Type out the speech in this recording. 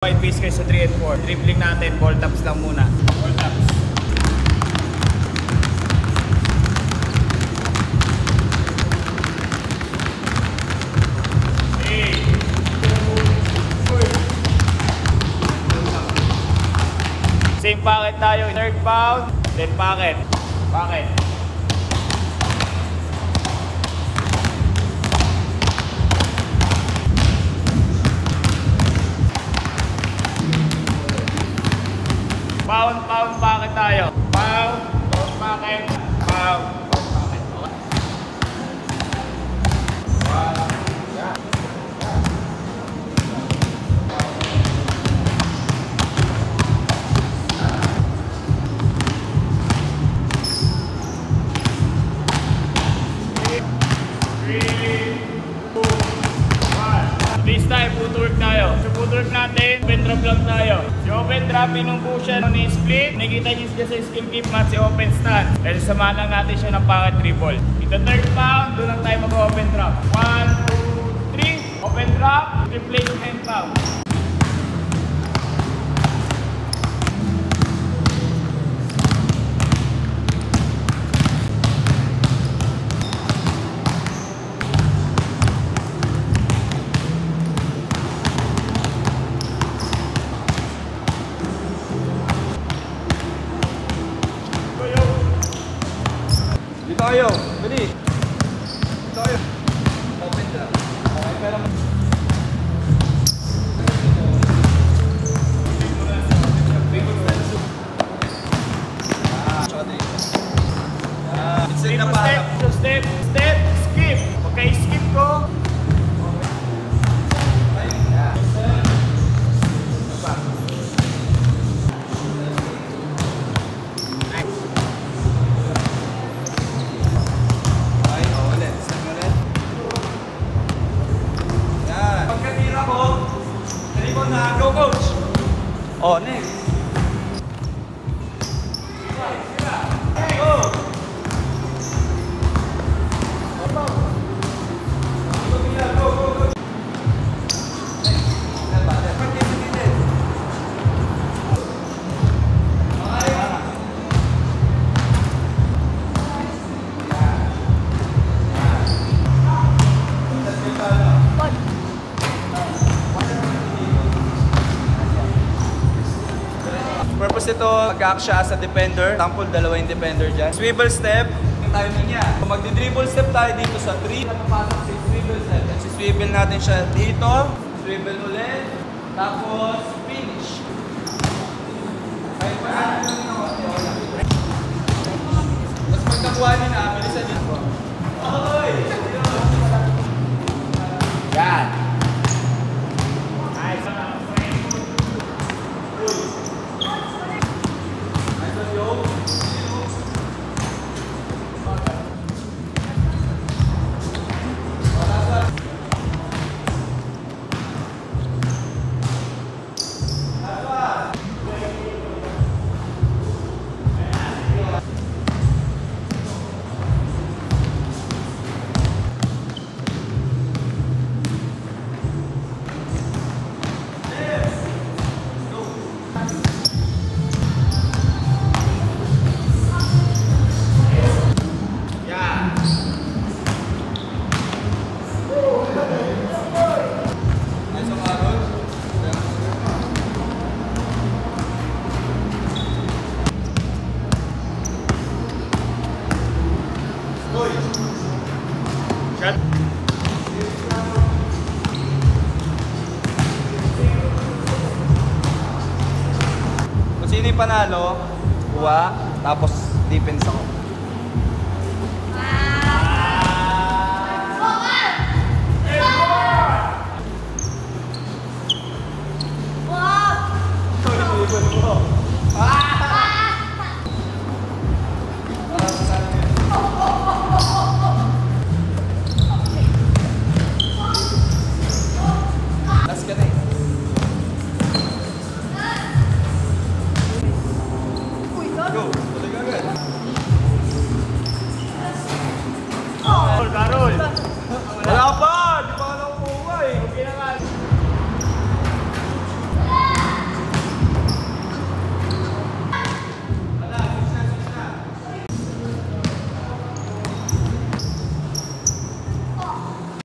Wide base kayo sa 3 and 4. Dribbling natin, ball taps lang muna. Ball taps. Same packet tayo. Third pound, then packet. Packet. Pound, packet tayo. Pound, packet, pound, packet. Okay. This time, footwork tayo. Sa footwork natin, open drop lang tayo. Si open drop, inumpo siya ng split. Nakikita niyo siya sa skill keep mat, si open stand. Dahil samahan lang natin siya ng pocket dribble. Ito third pound, doon lang tayo mag-open drop. 1, 2, 3. Open drop, replacement pound. Tayo, bali. Tayo. Open ka. Okay, pero Step, skip. Okay, skip ko. go coach. Oh, next. Go. Purpose ito, mag-act siya as a defender. Example, dalawa yung defender dyan. Swivel step, yung timing niya. Magdi-dribble step tayo dito sa 3. Napapasok si swivel step. At swivel natin siya dito. Swivel ulit. Tapos, finish. Kahit pa natin yung tapos pagkakuha niyo na, bilisan dito. Oy! Yan. Kung sino yung panalo, kuha, tapos defense ako.